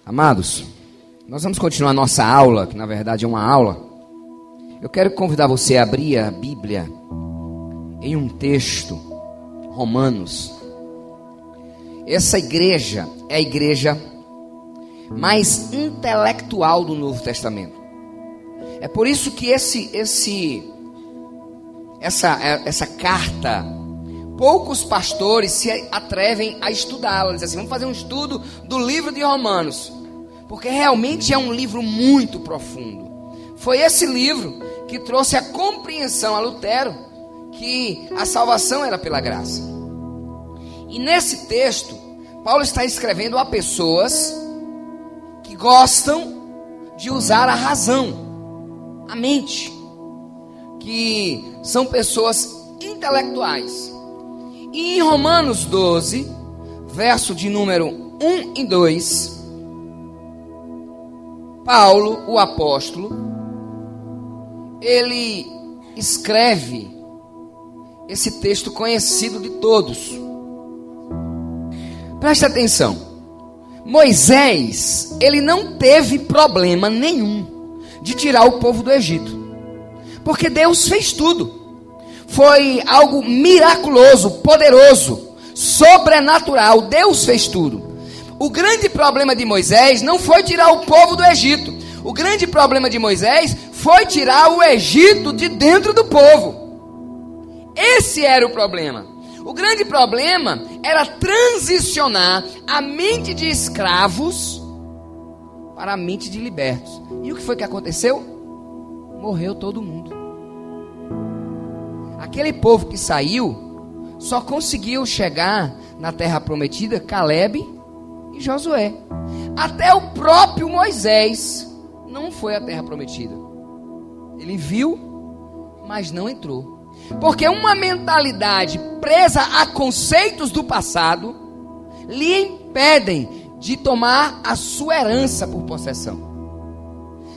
Amados, nós vamos continuar nossa aula, que na verdade é uma aula. Eu quero convidar você a abrir a Bíblia em um texto, Romanos. Essa igreja é a igreja mais intelectual do Novo Testamento. É por isso que essa carta, poucos pastores se atrevem a estudá-la. Dizem assim, vamos fazer um estudo do livro de Romanos, porque realmente é um livro muito profundo. Foi esse livro que trouxe a compreensão a Lutero que a salvação era pela graça. E nesse texto, Paulo está escrevendo a pessoas que gostam de usar a razão, a mente, que são pessoas intelectuais. E em Romanos 12, verso de número 1 e 2, Paulo, o apóstolo, ele escreve esse texto conhecido de todos. Preste atenção. Moisés, ele não teve problema nenhum de tirar o povo do Egito, porque Deus fez tudo. Foi algo miraculoso, poderoso, sobrenatural. Deus fez tudo. O grande problema de Moisés não foi tirar o povo do Egito. O grande problema de Moisés foi tirar o Egito de dentro do povo. Esse era o problema. O grande problema era transicionar a mente de escravos para a mente de libertos. E o que foi que aconteceu? Morreu todo mundo. Aquele povo que saiu só conseguiu chegar na terra prometida Caleb e Josué. Até o próprio Moisés não foi à terra prometida. Ele viu, mas não entrou. Porque uma mentalidade presa a conceitos do passado lhe impedem de tomar a sua herança por possessão.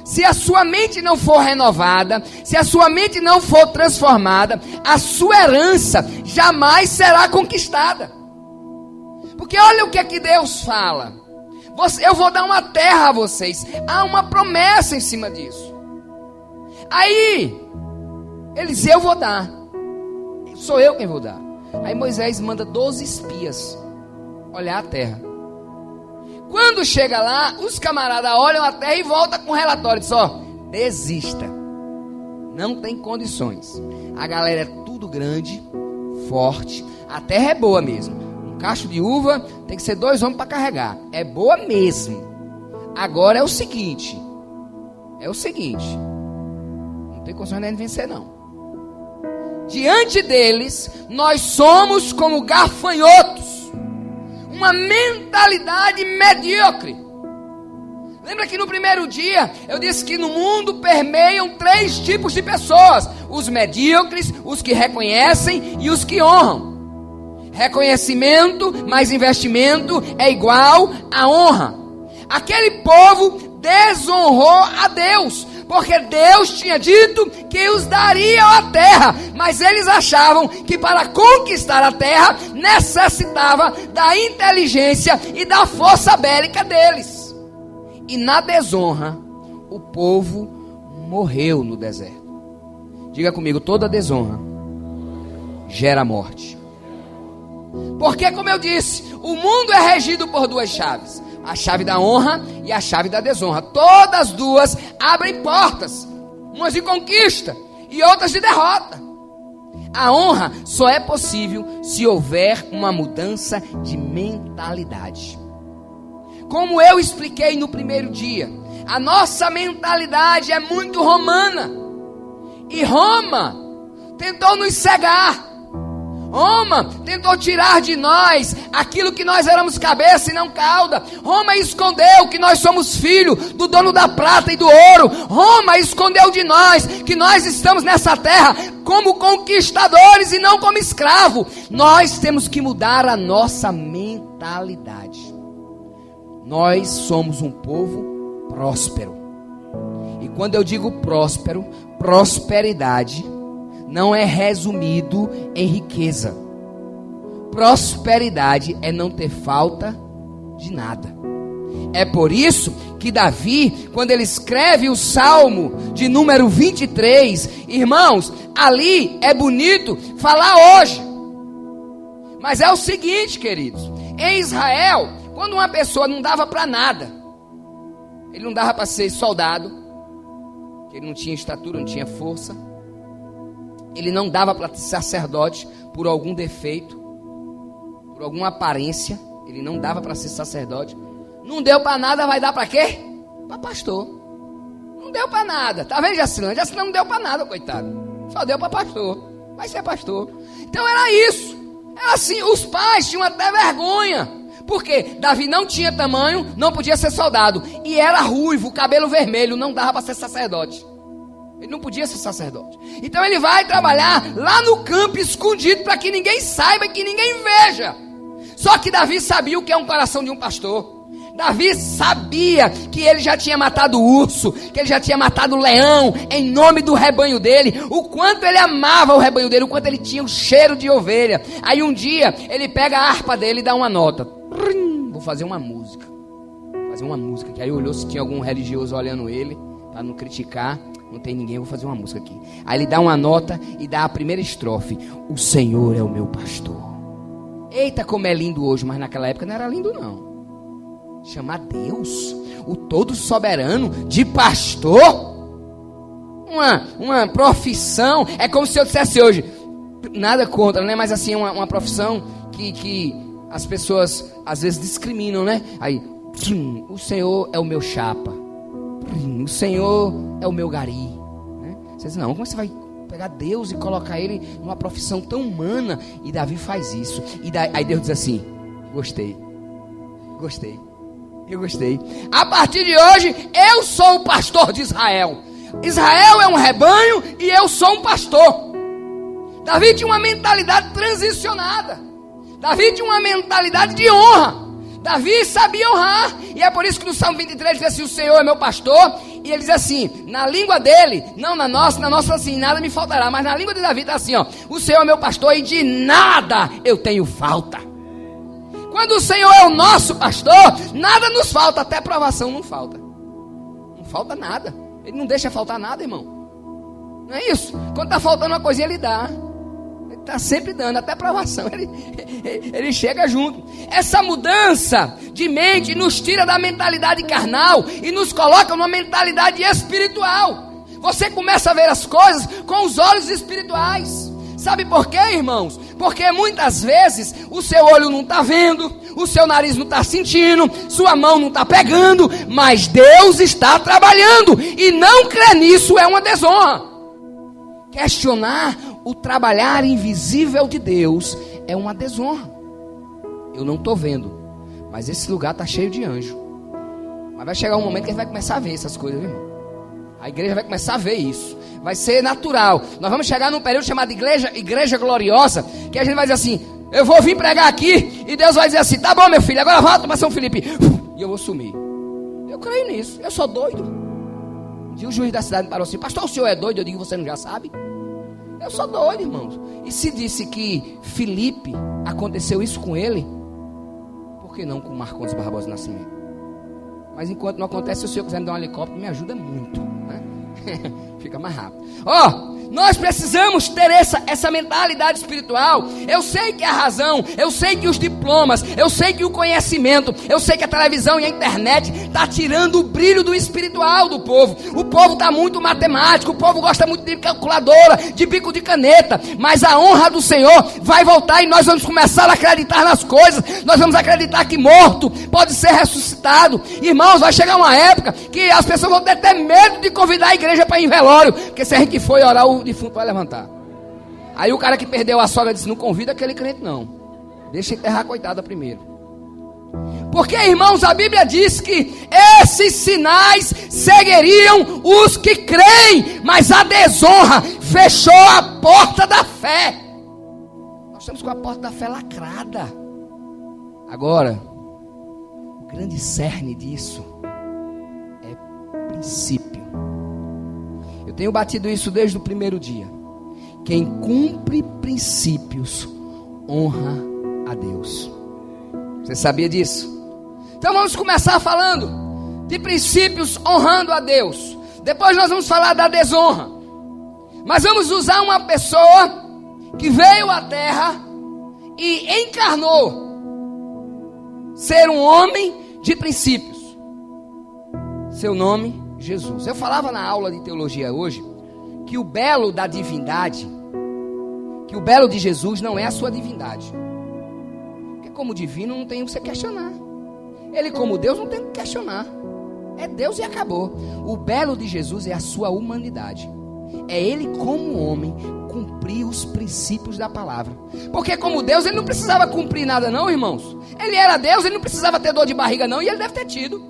Se a sua mente não for renovada, se a sua mente não for transformada, a sua herança jamais será conquistada. Porque olha o que é que Deus fala. Eu vou dar uma terra a vocês. Há uma promessa em cima disso. Aí, ele diz, eu vou dar. Sou eu quem vou dar. Aí Moisés manda 12 espias olhar a terra. Quando chega lá, os camaradas olham a terra e voltam com o relatório. Diz, desista. Não tem condições. A galera é tudo grande, forte. A terra é boa mesmo. Um cacho de uva tem que ser 2 homens para carregar. É boa mesmo. Agora é o seguinte. Não tem condições nem de vencer não. Diante deles, nós somos como gafanhotos. Uma mentalidade medíocre. Lembra que no primeiro dia eu disse que no mundo permeiam 3 tipos de pessoas: os medíocres, os que reconhecem e os que honram. Reconhecimento mais investimento é igual a honra. Aquele povo desonrou a Deus, porque Deus tinha dito que os daria a terra, mas eles achavam que para conquistar a terra necessitava da inteligência e da força bélica deles. E na desonra, o povo morreu no deserto. Diga comigo, toda desonra gera morte. Porque, como eu disse, o mundo é regido por 2 chaves: a chave da honra e a chave da desonra. Todas as duas abrem portas, umas de conquista e outras de derrota. A honra só é possível se houver uma mudança de mentalidade. Como eu expliquei no primeiro dia, a nossa mentalidade é muito romana. E Roma tentou nos cegar. Roma tentou tirar de nós aquilo que nós éramos cabeça e não cauda. Roma escondeu que nós somos filho do dono da prata e do ouro. Roma escondeu de nós que nós estamos nessa terra como conquistadores e não como escravo. Nós temos que mudar a nossa mentalidade. Nós somos um povo próspero. E quando eu digo próspero, prosperidade não é resumido em riqueza. Prosperidade é não ter falta de nada. É por isso que Davi, quando ele escreve o Salmo de número 23, irmãos, ali é bonito falar hoje. Mas é o seguinte, queridos, em Israel, quando uma pessoa não dava para nada, ele não dava para ser soldado, ele não tinha estatura, não tinha força, ele não dava para ser sacerdote por algum defeito, por alguma aparência, ele não dava para ser sacerdote. Não deu para nada, vai dar para quê? Para pastor. Não deu para nada. Tá vendo, Jacilã? Jacilã não deu para nada, coitado. Só deu para pastor. Vai ser pastor. Então era isso. Era assim, os pais tinham até vergonha. Porque Davi não tinha tamanho, não podia ser soldado. E era ruivo, cabelo vermelho, não dava para ser sacerdote. Ele não podia ser sacerdote. Então ele vai trabalhar lá no campo, escondido, para que ninguém saiba, que ninguém veja. Só que Davi sabia o que é um coração de um pastor. Davi sabia que ele já tinha matado o urso, que ele já tinha matado o leão, em nome do rebanho dele, o quanto ele amava o rebanho dele, o quanto ele tinha o cheiro de ovelha. Aí um dia, ele pega a harpa dele e dá uma nota. Vou fazer uma música. Que aí olhou se tinha algum religioso olhando ele, para não criticar. Não tem ninguém, eu vou fazer uma música aqui. Aí ele dá uma nota e dá a primeira estrofe. O Senhor é o meu pastor. Eita, como é lindo hoje, mas naquela época não era lindo não. Chamar Deus, o todo soberano, de pastor, uma profissão. É como se eu dissesse hoje, nada contra, né? Mas assim, uma profissão que as pessoas às vezes discriminam, né? Aí, o Senhor é o meu chapa, o Senhor é o meu gari, né? Você diz, não, como você vai pegar Deus e colocar ele numa profissão tão humana? E Davi faz isso. Aí Deus diz assim, gostei. Eu gostei. A partir de hoje, eu sou o pastor de Israel. Israel é um rebanho e eu sou um pastor. Davi tinha uma mentalidade transicionada. Davi tinha uma mentalidade de honra. Davi sabia honrar. E é por isso que no Salmo 23 diz assim, o Senhor é meu pastor. E ele diz assim, na língua dele, não na nossa assim, nada me faltará. Mas na língua de Davi está assim, ó, o Senhor é meu pastor e de nada eu tenho falta. Quando o Senhor é o nosso pastor, nada nos falta, até provação não falta. Não falta nada. Ele não deixa faltar nada, irmão. Não é isso? Quando está faltando uma coisinha, ele dá. Ele está sempre dando, até provação. Ele chega junto. Essa mudança de mente nos tira da mentalidade carnal e nos coloca numa mentalidade espiritual. Você começa a ver as coisas com os olhos espirituais. Sabe por quê, irmãos? Porque muitas vezes o seu olho não está vendo, o seu nariz não está sentindo, sua mão não está pegando, mas Deus está trabalhando, e não crer nisso é uma desonra. Questionar o trabalhar invisível de Deus é uma desonra. Eu não estou vendo, mas esse lugar está cheio de anjo. Mas vai chegar um momento que a gente vai começar a ver essas coisas, irmão. A igreja vai começar a ver isso. Vai ser natural. Nós vamos chegar num período chamado igreja gloriosa, que a gente vai dizer assim, eu vou vir pregar aqui, e Deus vai dizer assim, tá bom meu filho, agora volta para São Felipe, e eu vou sumir. Eu creio nisso, eu sou doido. Um dia o juiz da cidade parou assim, pastor, o senhor é doido? Eu digo, você não já sabe? Eu sou doido, irmãos. E se disse que Felipe, aconteceu isso com ele, por que não com Marcondes Barbosa Nascimento? Mas enquanto não acontece, se o senhor quiser me dar um helicóptero, me ajuda muito, né? Fica mais rápido. Nós precisamos ter essa mentalidade espiritual. Eu sei que a razão, eu sei que os diplomas, eu sei que o conhecimento, eu sei que a televisão e a internet está tirando o brilho do espiritual do povo. O povo está muito matemático, o povo gosta muito de calculadora, de bico de caneta, mas a honra do Senhor vai voltar e nós vamos começar a acreditar nas coisas. Nós vamos acreditar que morto pode ser ressuscitado. Irmãos, vai chegar uma época que as pessoas vão ter até medo de convidar a igreja para ir em velório, porque se a gente for orar, o defunto vai levantar. Aí o cara que perdeu a sogra disse, não convida aquele crente não, deixa enterrar a coitada primeiro. Porque, irmãos, a Bíblia diz que esses sinais seguiriam os que creem, mas a desonra fechou a porta da fé. Nós estamos com a porta da fé lacrada. Agora, o grande cerne disso é princípio. Eu tenho batido isso desde o primeiro dia. Quem cumpre princípios honra a Deus. Você sabia disso? Então vamos começar falando de princípios honrando a Deus. Depois nós vamos falar da desonra. Mas vamos usar uma pessoa que veio à terra e encarnou ser um homem de princípios. Seu nome, Jesus. Eu falava na aula de teologia hoje que o belo da divindade, que o belo de Jesus não é a sua divindade. Porque como divino não tem o que você questionar. Ele como Deus não tem o que questionar. É Deus e acabou. O belo de Jesus é a sua humanidade. É ele como homem cumprir os princípios da palavra. Porque como Deus ele não precisava cumprir nada não, irmãos. Ele era Deus, ele não precisava ter dor de barriga não, e ele deve ter tido.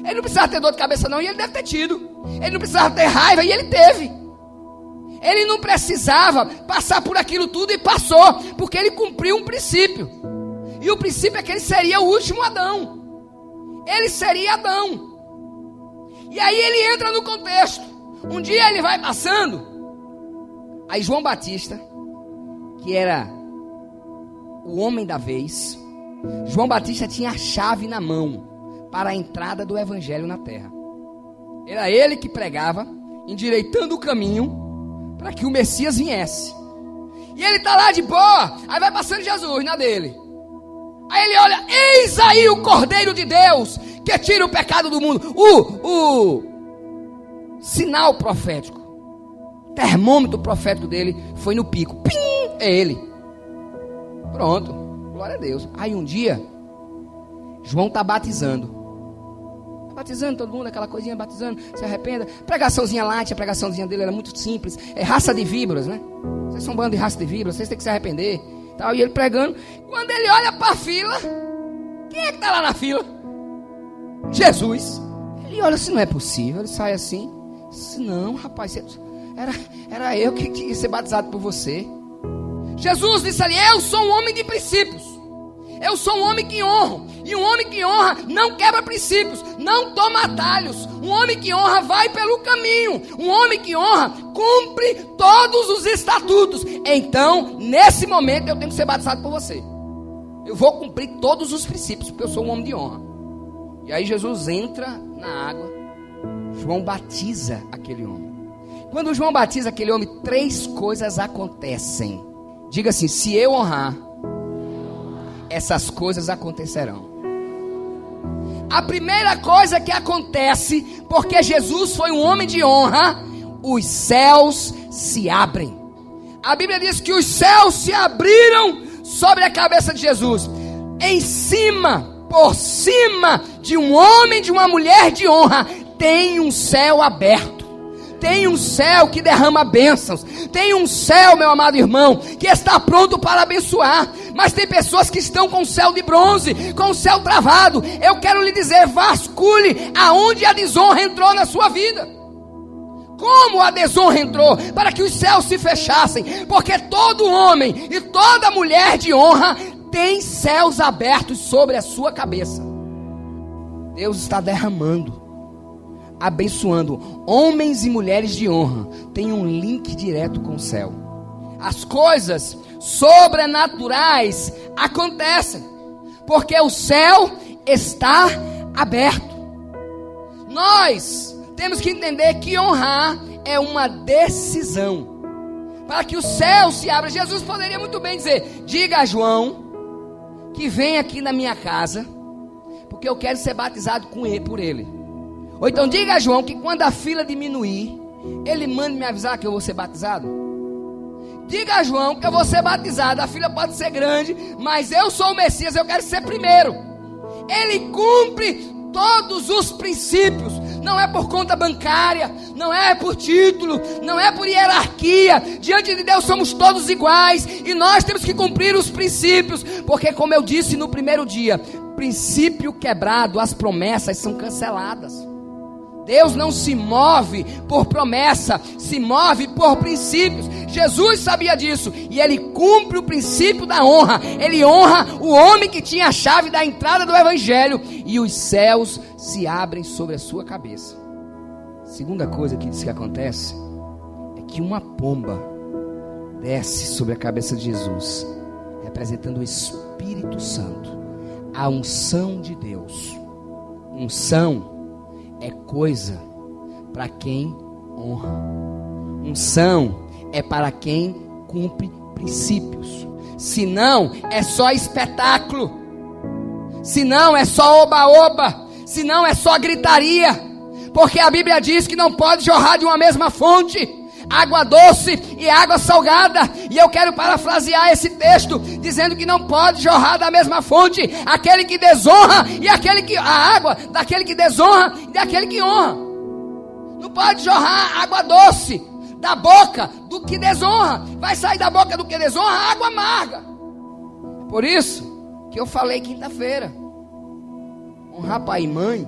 Ele não precisava ter dor de cabeça não, e ele deve ter tido. Ele não precisava ter raiva, e ele teve. Ele não precisava passar por aquilo tudo, e passou. Porque ele cumpriu um princípio. E o princípio é que ele seria o último Adão. Ele seria Adão. E aí ele entra no contexto. Um dia ele vai passando. Aí João Batista, que era o homem da vez, João Batista tinha a chave na mão para a entrada do evangelho na terra. Era ele que pregava, endireitando o caminho para que o Messias viesse. E ele está lá de boa. Aí vai passando Jesus na dele. Aí ele olha, eis aí o Cordeiro de Deus que tira o pecado do mundo. O sinal profético, termômetro profético dele foi no pico. Pim, é ele. Pronto, glória a Deus. Aí um dia João está batizando todo mundo, aquela coisinha batizando, se arrependa. Pregaçãozinha light, a pregaçãozinha dele era muito simples. É raça de víboras, né? Vocês são um bando de raça de víboras, vocês têm que se arrepender. Tal, e ele pregando. Quando ele olha para a fila, quem é que está lá na fila? Jesus. Ele olha assim, não é possível. Ele sai assim, não, rapaz, era eu que tinha que ser batizado por você. Jesus disse ali, eu sou um homem de princípios. Eu sou um homem que honro. E um homem que honra não quebra princípios, não toma atalhos. Um homem que honra vai pelo caminho. Um homem que honra cumpre todos os estatutos. Então, nesse momento eu tenho que ser batizado por você. Eu vou cumprir todos os princípios, porque eu sou um homem de honra. E aí Jesus entra na água. João batiza aquele homem. Quando João batiza aquele homem, 3 coisas acontecem. Diga assim, se eu honrar, essas coisas acontecerão. A primeira coisa que acontece, porque Jesus foi um homem de honra, os céus se abrem. A Bíblia diz que os céus se abriram sobre a cabeça de Jesus. Em cima, por cima de um homem, de uma mulher de honra, tem um céu aberto. Tem um céu que derrama bênçãos. Tem um céu, meu amado irmão, que está pronto para abençoar. Mas tem pessoas que estão com o céu de bronze, com o céu travado. Eu quero lhe dizer, vasculhe aonde a desonra entrou na sua vida. Como a desonra entrou? Para que os céus se fechassem. Porque todo homem e toda mulher de honra tem céus abertos sobre a sua cabeça. Deus está derramando, abençoando. Homens e mulheres de honra têm um link direto com o céu. As coisas sobrenaturais acontecem, porque o céu está aberto. Nós temos que entender que honrar é uma decisão, para que o céu se abra. Jesus poderia muito bem dizer, diga a João que vem aqui na minha casa, porque eu quero ser batizado por ele. Ou então diga a João que quando a fila diminuir, ele manda me avisar que eu vou ser batizado. Diga a João que eu vou ser batizado. A fila pode ser grande, mas eu sou o Messias, eu quero ser primeiro. Ele cumpre todos os princípios. Não é por conta bancária, não é por título, não é por hierarquia. Diante de Deus somos todos iguais, e nós temos que cumprir os princípios. Porque como eu disse no primeiro dia, princípio quebrado, as promessas são canceladas. Deus não se move por promessa, se move por princípios. Jesus sabia disso, e ele cumpre o princípio da honra. Ele honra o homem que tinha a chave da entrada do evangelho, e os céus se abrem sobre a sua cabeça. Segunda coisa que diz que acontece é que uma pomba desce sobre a cabeça de Jesus, representando o Espírito Santo. a unção de Deus. Unção é coisa para quem honra. Unção é para quem cumpre princípios. Se não, é só espetáculo. Se não, é só oba-oba. Se não, é só gritaria. Porque a Bíblia diz que não pode jorrar de uma mesma fonte água doce e água salgada. E eu quero parafrasear esse texto, dizendo que não pode jorrar da mesma fonte aquele que desonra e aquele que... a água daquele que desonra e daquele que honra. Não pode jorrar água doce da boca do que desonra. Vai sair da boca do que desonra água amarga. Por isso que eu falei quinta-feira, honrar pai e mãe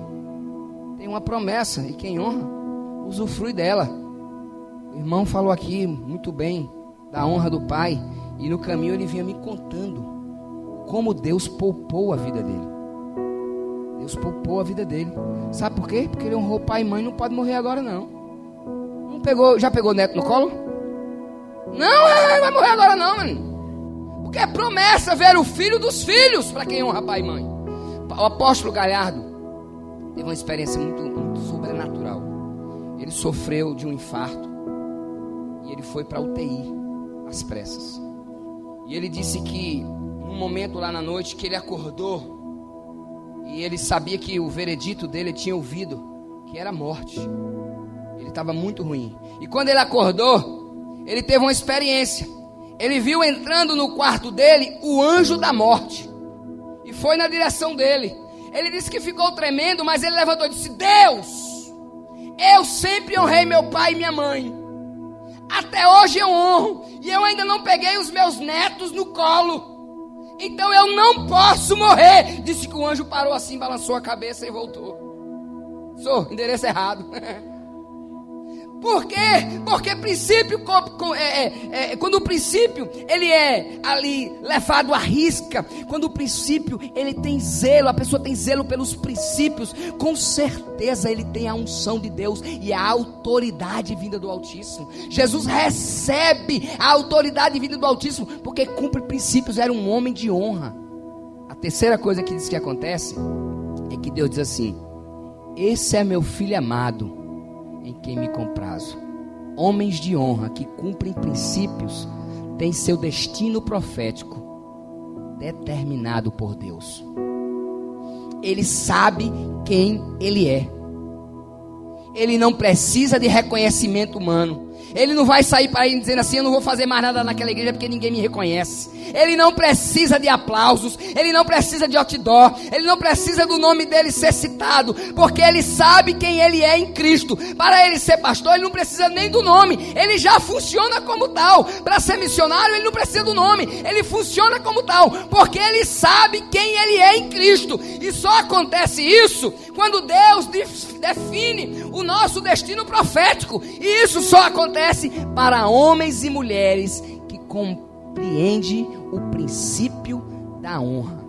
tem uma promessa, e quem honra usufrui dela. O irmão falou aqui muito bem da honra do pai, e no caminho ele vinha me contando como Deus poupou a vida dele. Deus poupou a vida dele. Sabe por quê? Porque ele honrou pai e mãe. Não pode morrer agora não. Não pegou, já pegou o neto no colo? Não vai morrer agora não, mano. Porque é promessa ver o filho dos filhos para quem honra pai e mãe. O apóstolo Galhardo teve uma experiência muito sobrenatural. Ele sofreu de um infarto e ele foi para a UTI às pressas. E ele disse que num momento lá na noite que ele acordou e ele sabia que o veredito dele tinha ouvido que era morte. Ele estava muito ruim. E quando ele acordou, ele teve uma experiência. Ele viu entrando no quarto dele o anjo da morte e foi na direção dele. Ele disse que ficou tremendo, mas ele levantou e disse: Deus, eu sempre honrei meu pai e minha mãe. Até hoje eu honro. E eu ainda não peguei os meus netos no colo. Então eu não posso morrer. Disse que o anjo parou assim, balançou a cabeça e voltou. Endereço errado. Por quê? Porque princípio, quando o princípio ele é ali levado à risca, quando o princípio ele tem zelo, a pessoa tem zelo pelos princípios, com certeza ele tem a unção de Deus e a autoridade vinda do Altíssimo. Jesus recebe a autoridade vinda do Altíssimo porque cumpre princípios, era um homem de honra. A terceira coisa que diz que acontece é que Deus diz assim: esse é meu filho amado, em quem me comprazo. Homens de honra que cumprem princípios têm seu destino profético determinado por Deus. Ele sabe quem ele é. Ele não precisa de reconhecimento humano. Ele não vai sair para aí dizendo assim: eu não vou fazer mais nada naquela igreja porque ninguém me reconhece. Ele não precisa de aplausos. Ele não precisa de outdoor. Ele não precisa do nome dele ser citado, porque ele sabe quem ele é em Cristo. Para ele ser pastor, ele não precisa nem do nome. Ele já funciona como tal. Para ser missionário, ele não precisa do nome. Ele funciona como tal, porque ele sabe quem ele é em Cristo. E só acontece isso quando Deus define o nosso destino profético. E isso só acontece para homens e mulheres que compreendem o princípio da honra.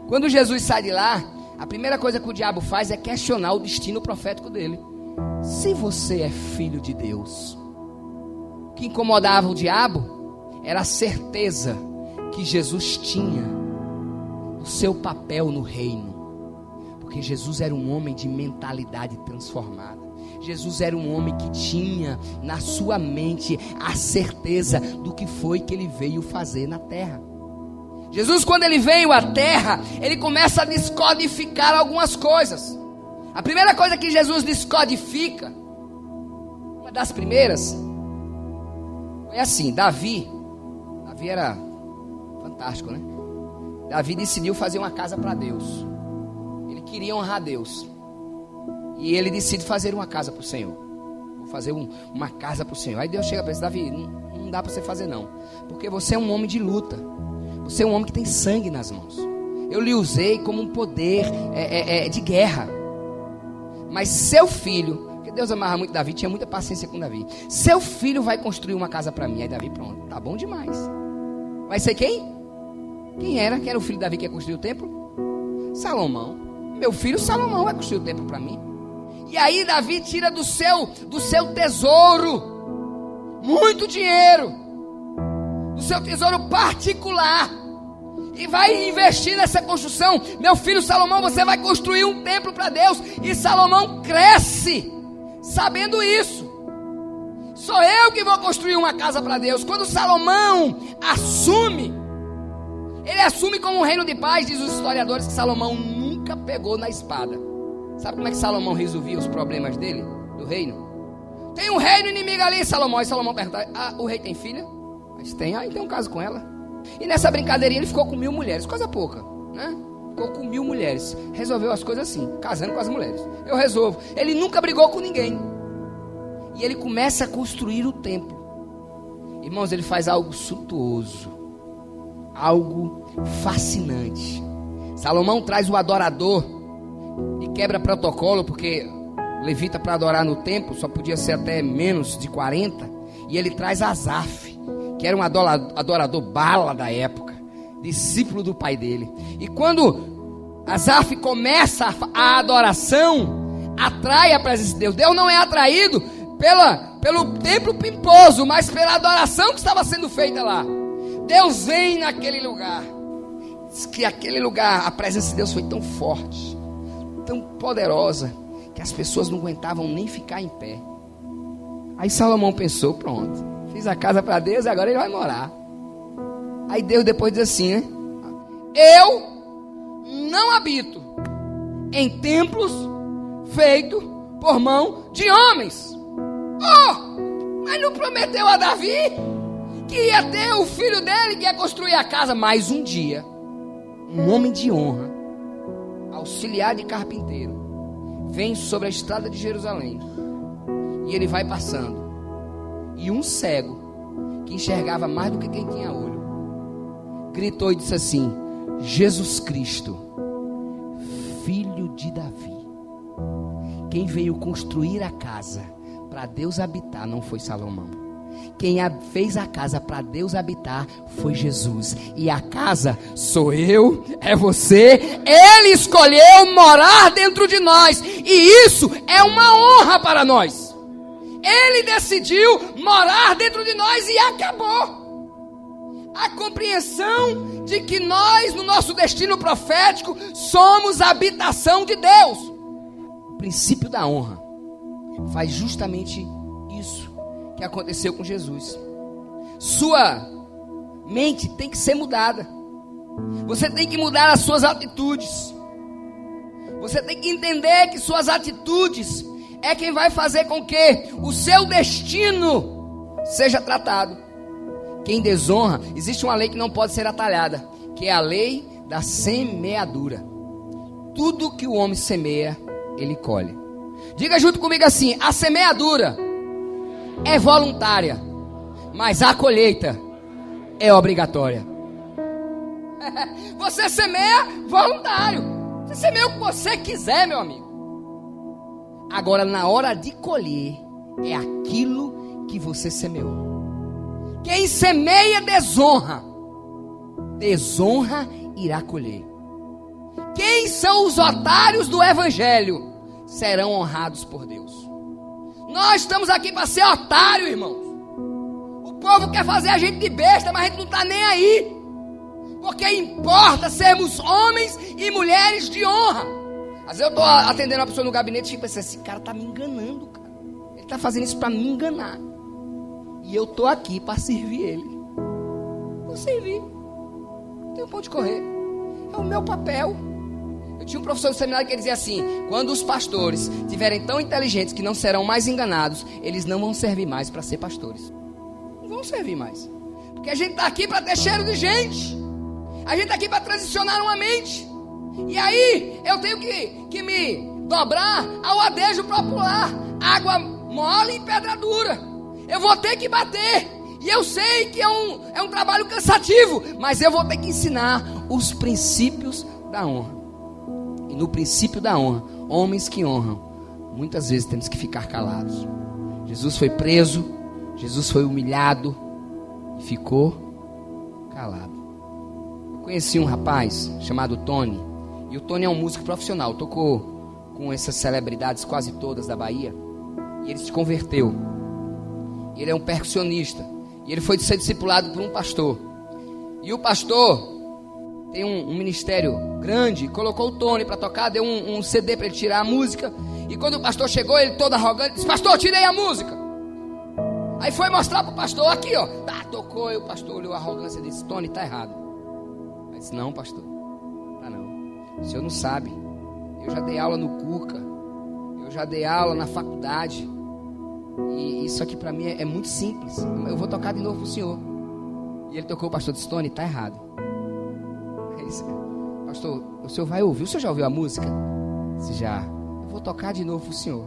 Quando Jesus sai de lá, a primeira coisa que o diabo faz é questionar o destino profético dele. Se você é filho de Deus, o que incomodava o diabo era a certeza que Jesus tinha o seu papel no reino. Porque Jesus era um homem de mentalidade transformada. Jesus era um homem que tinha na sua mente a certeza do que foi que ele veio fazer na terra. Jesus, quando ele veio à terra, ele começa a descodificar algumas coisas. A primeira coisa que Jesus descodifica, uma das primeiras, foi assim: Davi era fantástico, né? Davi decidiu fazer uma casa para Deus. Ele queria honrar Deus. E ele decide fazer uma casa para o Senhor. Vou fazer uma casa para o Senhor. Aí Deus chega para ele: Davi, não dá para você fazer não, porque você é um homem de luta. Você é um homem que tem sangue nas mãos. Eu lhe usei como um poder de guerra. Mas seu filho, porque Deus amava muito Davi, tinha muita paciência com Davi. Seu filho vai construir uma casa para mim. Aí Davi, pronto, tá bom demais. Vai ser quem? Quem era? Quem era o filho de Davi que ia construir o templo? Salomão. Meu filho Salomão vai construir o templo para mim. E aí Davi tira do seu tesouro muito dinheiro, do seu tesouro particular, e vai investir nessa construção. Meu filho Salomão, você vai construir um templo para Deus. E Salomão cresce sabendo isso. Sou eu que vou construir uma casa para Deus. Quando Salomão assume, ele assume como um reino de paz. Diz os historiadores que Salomão nunca pegou na espada. Sabe como é que Salomão resolvia os problemas dele, do reino? Tem um reino inimigo ali, Salomão. E Salomão pergunta: o rei tem filha? Mas tem. Então um caso com ela. E nessa brincadeirinha ele ficou com 1000 mulheres. Coisa pouca, né? Ficou com 1000 mulheres. Resolveu as coisas assim, casando com as mulheres. Eu resolvo. Ele nunca brigou com ninguém. E ele começa a construir o templo. Irmãos, ele faz algo suntuoso, algo fascinante. Salomão traz o adorador e quebra protocolo, porque levita para adorar no templo só podia ser até menos de 40. E ele traz Asaf, que era um adorador bala da época, discípulo do pai dele. E quando Asaf começa a adoração, atrai a presença de Deus. Deus não é atraído pelo templo pimposo, mas pela adoração que estava sendo feita lá. Deus vem naquele lugar. Diz que aquele lugar, a presença de Deus foi tão forte, tão poderosa, que as pessoas não aguentavam nem ficar em pé. Aí Salomão pensou: pronto, fiz a casa para Deus e agora ele vai morar. Aí Deus depois diz assim, né? Eu não habito em templos feitos por mão de homens. Mas não prometeu a Davi que ia ter o filho dele que ia construir a casa? Mas um dia, um homem de honra, auxiliar de carpinteiro, vem sobre a estrada de Jerusalém. E ele vai passando. E um cego, que enxergava mais do que quem tinha olho, gritou e disse assim: Jesus Cristo, filho de Davi. Quem veio construir a casa para Deus habitar não foi Salomão. Quem fez a casa para Deus habitar foi Jesus. E a casa sou eu, é você. Ele escolheu morar dentro de nós. E isso é uma honra para nós. Ele decidiu morar dentro de nós e acabou. A compreensão de que nós, no nosso destino profético, somos a habitação de Deus. O princípio da honra faz justamente isso que aconteceu com Jesus. Sua mente tem que ser mudada. Você tem que mudar as suas atitudes. Você tem que entender que suas atitudes é quem vai fazer com que o seu destino seja tratado. Quem desonra, existe uma lei que não pode ser atalhada, que é a lei da semeadura. Tudo que o homem semeia, ele colhe. Diga junto comigo assim: a semeadura é voluntária, mas a colheita é obrigatória. Você semeia voluntário. Você semeia o que você quiser, meu amigo. Agora, na hora de colher, é aquilo que você semeou. Quem semeia desonra, desonra irá colher. Quem são os otários do evangelho serão honrados por Deus. Nós estamos aqui para ser otário, irmãos. O povo quer fazer a gente de besta, mas a gente não está nem aí. Porque importa sermos homens e mulheres de honra. Às vezes eu estou atendendo uma pessoa no gabinete e penso: esse cara está me enganando, cara. Ele está fazendo isso para me enganar. E eu estou aqui para servir ele. Vou servir. Não tenho ponto de correr. É o meu papel. Eu tinha um professor de seminário que dizia assim: quando os pastores estiverem tão inteligentes que não serão mais enganados, eles não vão servir mais para ser pastores. Não vão servir mais. Porque a gente está aqui para ter cheiro de gente. A gente está aqui para transicionar uma mente. E aí eu tenho que me dobrar ao adejo popular. Água mole e pedra dura. Eu vou ter que bater. E eu sei que é um trabalho cansativo, mas eu vou ter que ensinar os princípios da honra. E no princípio da honra, homens que honram, muitas vezes temos que ficar calados. Jesus foi preso, Jesus foi humilhado e ficou calado. Eu conheci um rapaz chamado Tony. E o Tony é um músico profissional, tocou com essas celebridades quase todas da Bahia. E ele se converteu. Ele é um percussionista. E ele foi ser discipulado por um pastor. E o pastor tem um ministério grande, colocou o Tony para tocar, deu um CD para ele tirar a música. E quando o pastor chegou, ele todo arrogante, disse: pastor, tirei a música. Aí foi mostrar para o pastor, aqui ó, tá, tocou. E o pastor olhou a arrogância e disse: Tony, tá errado. Aí disse: não, pastor, tá não. O senhor não sabe, eu já dei aula no CUCA, eu já dei aula na faculdade, e isso aqui para mim é muito simples, eu vou tocar de novo pro senhor. E ele tocou, o pastor disse: Tony, tá errado. Aí disse: pastor, o senhor vai ouvir, o senhor já ouviu a música? Disse: já. Eu vou tocar de novo pro senhor.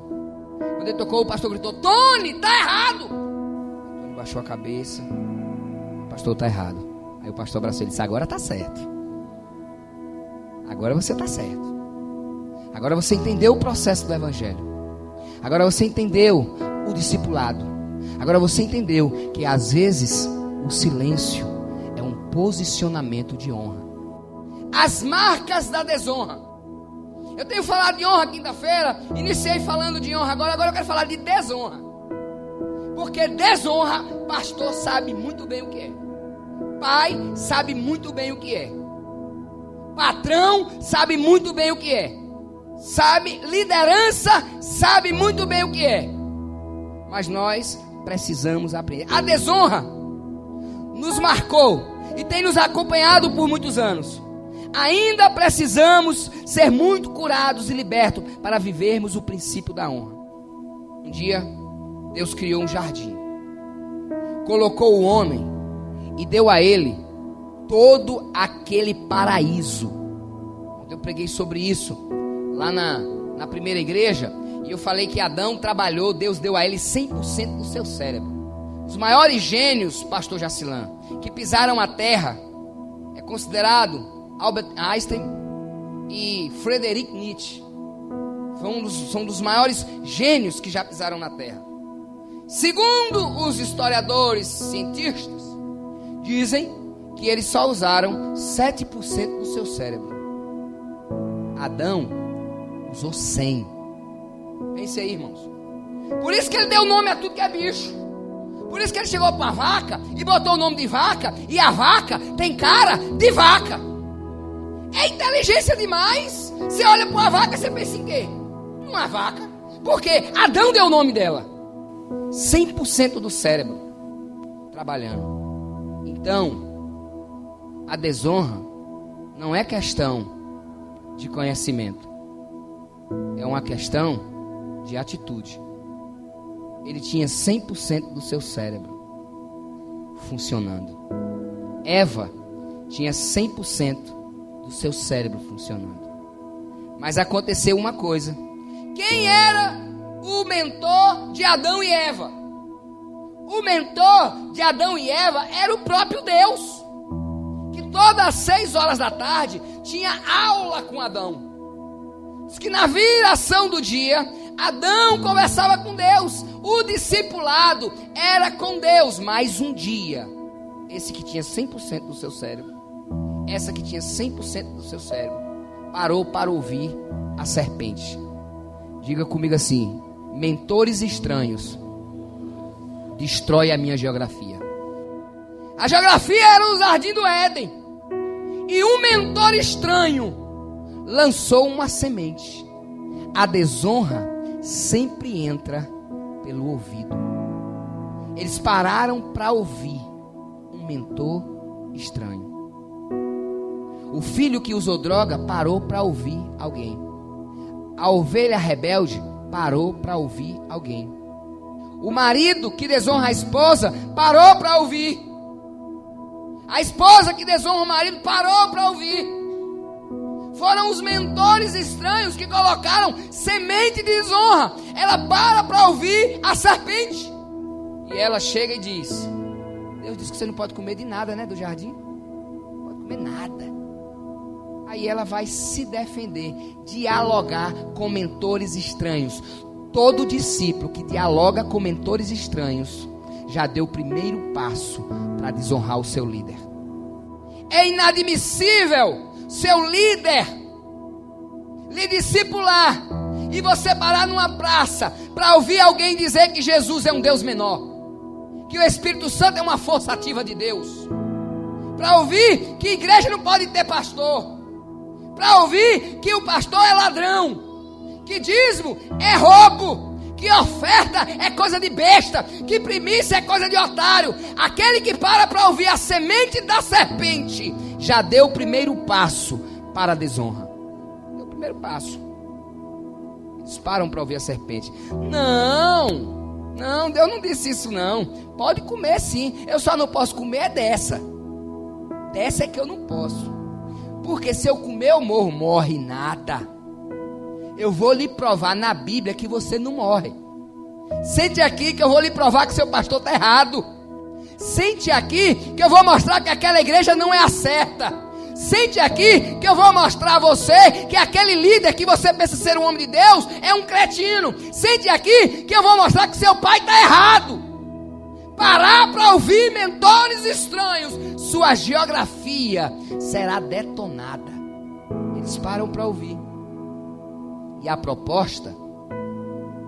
Quando ele tocou, o pastor gritou: Tony, tá errado. O Tony baixou a cabeça: pastor, tá errado. Aí o pastor abraçou ele e disse: agora tá certo. Agora você tá certo. Agora você entendeu o processo do evangelho. Agora você entendeu o discipulado. Agora você entendeu que às vezes o silêncio é um posicionamento de honra. As marcas da desonra. Eu tenho falado de honra quinta-feira, iniciei falando de honra agora eu quero falar de desonra. Porque desonra, pastor sabe muito bem o que é. Pai sabe muito bem o que é. Patrão sabe muito bem o que é. Sabe, liderança sabe muito bem o que é. Mas nós precisamos aprender. A desonra nos marcou e tem nos acompanhado por muitos anos. Ainda precisamos ser muito curados e libertos para vivermos o princípio da honra. Um dia, Deus criou um jardim, colocou o homem e deu a ele todo aquele paraíso. Eu preguei sobre isso lá na primeira igreja, e eu falei que Adão trabalhou, Deus deu a ele 100% do seu cérebro. Os maiores gênios, pastor Jacilã, que pisaram a terra, é considerado Albert Einstein e Friedrich Nietzsche. São dos maiores gênios que já pisaram na terra. Segundo os historiadores cientistas, dizem que eles só usaram 7% do seu cérebro. Adão usou 100%. Pense aí, irmãos. Por isso que ele deu nome a tudo que é bicho. Por isso que ele chegou para a vaca e botou o nome de vaca, e a vaca tem cara de vaca. É inteligência demais. Você olha para uma vaca, você pensa em quê? Uma vaca. Porque Adão deu o nome dela. 100% do cérebro trabalhando. Então, a desonra não é questão de conhecimento. É uma questão de atitude. Ele tinha 100% do seu cérebro funcionando. Eva tinha 100% do seu cérebro funcionando. Mas aconteceu uma coisa. Quem era o mentor de Adão e Eva? O mentor de Adão e Eva era o próprio Deus, que todas as 6 horas da tarde tinha aula com Adão. Diz que na viração do dia, Adão conversava com Deus. O discipulado era com Deus. Mas um dia, esse que tinha 100% do seu cérebro, essa que tinha 100% do seu cérebro, parou para ouvir a serpente. Diga comigo assim: mentores estranhos destrói a minha geografia. A geografia era o jardim do Éden, e um mentor estranho lançou uma semente. A desonra sempre entra pelo ouvido. Eles pararam para ouvir um mentor estranho. O filho que usou droga parou para ouvir alguém. A ovelha rebelde parou para ouvir alguém. O marido que desonra a esposa parou para ouvir. A esposa que desonra o marido parou para ouvir. Foram os mentores estranhos que colocaram semente de desonra. Ela para ouvir a serpente. E ela chega e diz: Deus disse que você não pode comer de nada, né, do jardim? Não pode comer nada. Aí ela vai se defender, dialogar com mentores estranhos. Todo discípulo que dialoga com mentores estranhos já deu o primeiro passo para desonrar o seu líder. É inadmissível seu líder lhe discipular e você parar numa praça para ouvir alguém dizer que Jesus é um Deus menor, que o Espírito Santo é uma força ativa de Deus, para ouvir que igreja não pode ter pastor, para ouvir que o pastor é ladrão, que dízimo é roubo, que oferta é coisa de besta, que primícia é coisa de otário. Aquele que para ouvir a semente da serpente já deu o primeiro passo para a desonra. Deu o primeiro passo. Eles param para ouvir a serpente. Não, Deus não disse isso não. Pode comer sim, eu só não posso comer dessa. Dessa é que eu não posso, porque se eu comer eu morro. Morre nada. Eu vou lhe provar na Bíblia que você não morre. Sente aqui que eu vou lhe provar que seu pastor está errado. Sente aqui que eu vou mostrar que aquela igreja não é a certa. Sente aqui que eu vou mostrar a você que aquele líder que você pensa ser um homem de Deus é um cretino. Sente aqui que eu vou mostrar que seu pai está errado. Parar para ouvir mentores estranhos, sua geografia será detonada. Eles param para ouvir. E a proposta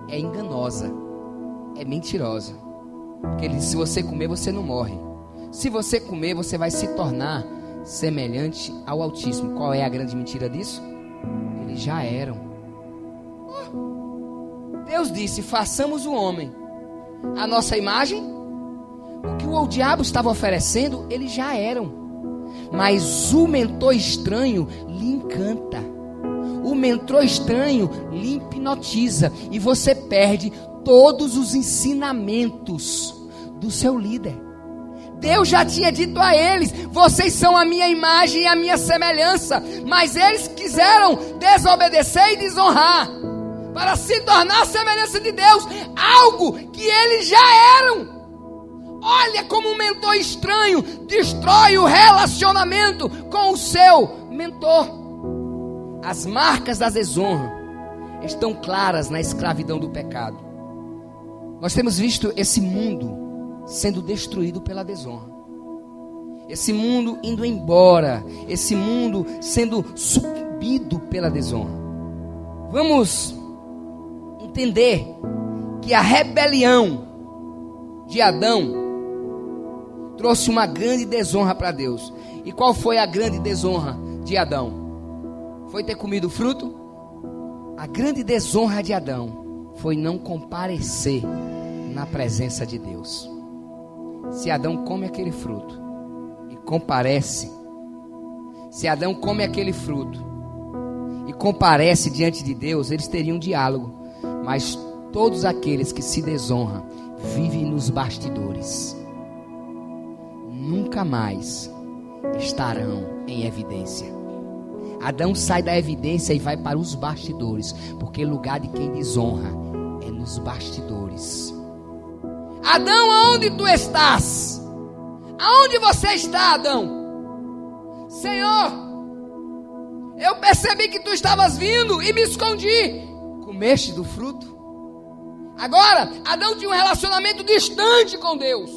é enganosa, é mentirosa. Porque ele diz, se você comer, você não morre. Se você comer, você vai se tornar semelhante ao Altíssimo. Qual é a grande mentira disso? Eles já eram. Deus disse, façamos o homem a nossa imagem. O que o diabo estava oferecendo, eles já eram. Mas o mentor estranho lhe encanta. O mentor estranho lhe hipnotiza e você perde todos os ensinamentos do seu líder. Deus já tinha dito a eles, vocês são a minha imagem e a minha semelhança, mas eles quiseram desobedecer e desonrar, para se tornar a semelhança de Deus, algo que eles já eram. Olha como um mentor estranho destrói o relacionamento com o seu mentor. As marcas da desonra estão claras na escravidão do pecado. Nós temos visto esse mundo sendo destruído pela desonra. Esse mundo indo embora. Esse mundo sendo sucumbido pela desonra. Vamos entender que a rebelião de Adão trouxe uma grande desonra para Deus. E qual foi a grande desonra de Adão? Foi ter comido o fruto? A grande desonra de Adão foi não comparecer na presença de Deus. Se Adão come aquele fruto e comparece, se Adão come aquele fruto e comparece diante de Deus, eles teriam um diálogo. Mas todos aqueles que se desonram vivem nos bastidores. Nunca mais estarão em evidência. Adão sai da evidência e vai para os bastidores, porque lugar de quem desonra é nos bastidores. Adão, aonde tu estás? Aonde você está, Adão? Senhor, eu percebi que tu estavas vindo e me escondi. Comeste do fruto? Agora, Adão tinha um relacionamento distante com Deus.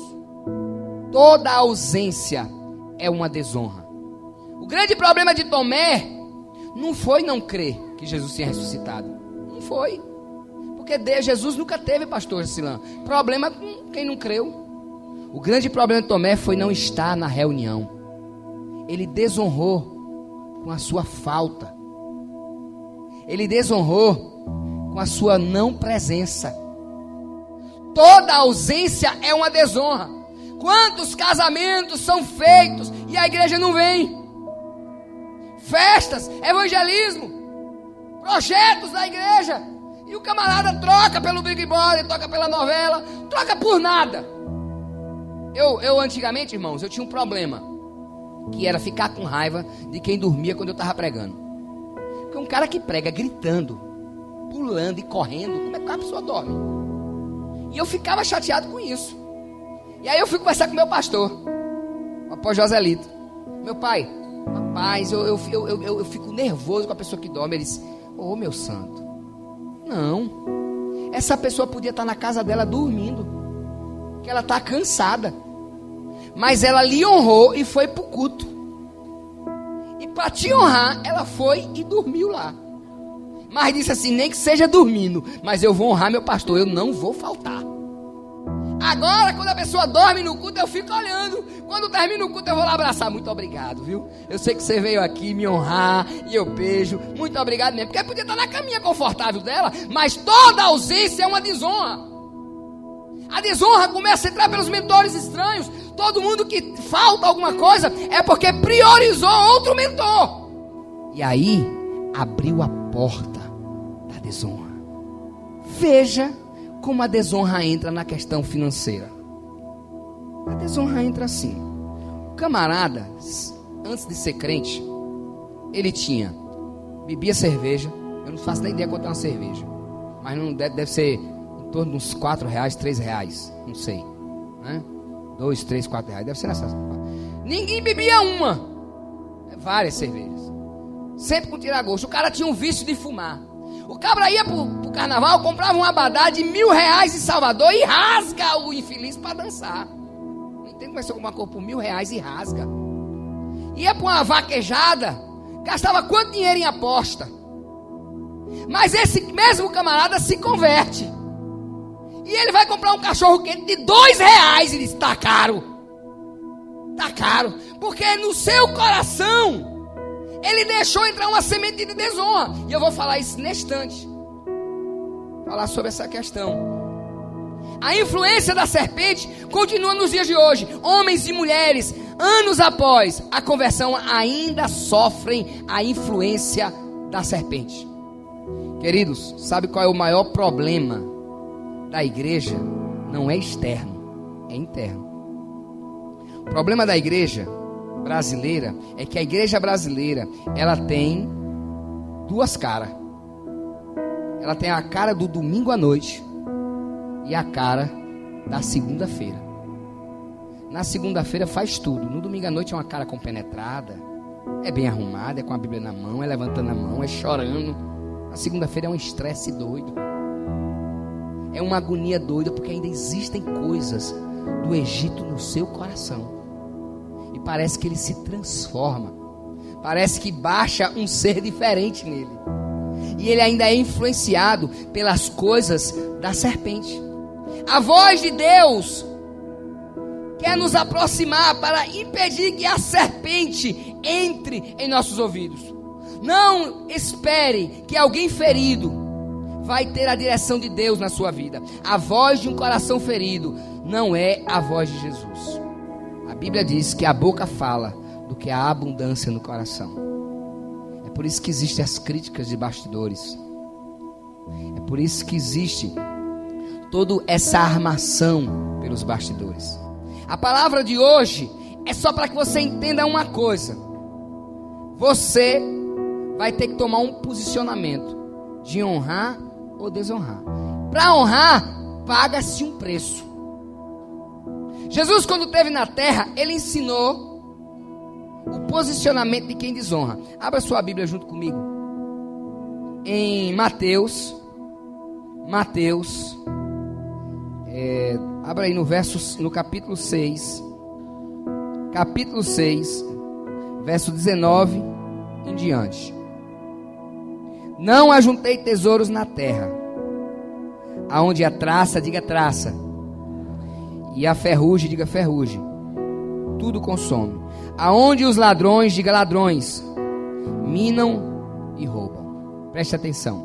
Toda ausência é uma desonra. O grande problema de Tomé não foi não crer que Jesus tinha ressuscitado. Não foi. Porque Jesus nunca teve, pastor Silã, problema com quem não creu. O grande problema de Tomé foi não estar na reunião. Ele desonrou com a sua falta. Ele desonrou com a sua não presença. Toda ausência é uma desonra. Quantos casamentos são feitos e a igreja não vem? Festas, evangelismo, projetos da igreja, e o camarada troca pelo Big Brother, troca pela novela, troca por nada. Eu antigamente, irmãos, eu tinha um problema, que era ficar com raiva de quem dormia quando eu estava pregando. Porque um cara que prega gritando, pulando e correndo, como é que a pessoa dorme? E eu ficava chateado com isso. E aí eu fui conversar com meu pastor, o apóstolo Joselito. Meu pai, rapaz, eu fico nervoso com a pessoa que dorme. Ele disse, ô meu santo, não, essa pessoa podia estar na casa dela dormindo, que ela está cansada, mas ela lhe honrou e foi para o culto. E para te honrar, ela foi e dormiu lá. Mas disse assim, nem que seja dormindo, mas eu vou honrar meu pastor, eu não vou faltar. Agora, quando a pessoa dorme no culto, eu fico olhando. Quando termina o culto, eu vou lá abraçar. Muito obrigado, viu? Eu sei que você veio aqui me honrar e eu beijo. Muito obrigado mesmo. Porque podia estar na caminha confortável dela, mas toda ausência é uma desonra. A desonra começa a entrar pelos mentores estranhos. Todo mundo que falta alguma coisa é porque priorizou outro mentor. E aí, abriu a porta da desonra. Veja como a desonra entra na questão financeira. A desonra entra assim. O camarada, antes de ser crente, ele bebia cerveja. Eu não faço nem ideia quanto é uma cerveja, mas não deve ser em torno de uns 4 reais, 3 reais, não sei, né? 2, 3, 4 reais, deve ser nessa. Ninguém bebia uma, várias cervejas, sempre com tira-gosto. O cara tinha um vício de fumar. O cabra ia pro carnaval, comprava um abadá de R$1.000 em Salvador e rasga o infeliz para dançar. Não entendo como é que você compra uma cor por R$1.000 e rasga. Ia para uma vaquejada, gastava quanto dinheiro em aposta. Mas esse mesmo camarada se converte. E ele vai comprar um cachorro quente de R$2 e diz, tá caro. Tá caro. Porque no seu coração ele deixou entrar uma semente de desonra. E eu vou falar isso neste instante. Falar sobre essa questão. A influência da serpente continua nos dias de hoje. Homens e mulheres, anos após a conversão, ainda sofrem a influência da serpente. Queridos, sabe qual é o maior problema da igreja? Não é externo, é interno. O problema da igreja brasileira é que a igreja brasileira, ela tem duas caras. Ela tem a cara do domingo à noite e a cara da segunda-feira. Na segunda-feira faz tudo. No domingo à noite é uma cara compenetrada, é bem arrumada, é com a Bíblia na mão, é levantando a mão, é chorando. Na segunda-feira é um estresse doido, é uma agonia doida, porque ainda existem coisas do Egito no seu coração. E parece que ele se transforma. Parece que baixa um ser diferente nele. E ele ainda é influenciado pelas coisas da serpente. A voz de Deus quer nos aproximar para impedir que a serpente entre em nossos ouvidos. Não espere que alguém ferido vai ter a direção de Deus na sua vida. A voz de um coração ferido não é a voz de Jesus. A Bíblia diz que a boca fala do que há abundância no coração. É por isso que existem as críticas de bastidores. É por isso que existe toda essa armação pelos bastidores. A palavra de hoje é só para que você entenda uma coisa. Você vai ter que tomar um posicionamento de honrar ou desonrar. Para honrar, paga-se um preço. Jesus, quando esteve na terra, ele ensinou o posicionamento de quem desonra. Abra sua Bíblia junto comigo em Mateus. Abra aí no capítulo 6. Capítulo 6, verso 19 em diante. Não ajuntei tesouros na terra, aonde a traça, diga traça, e a ferrugem, diga ferrugem, tudo consome. Aonde os ladrões, diga ladrões, minam e roubam. Preste atenção.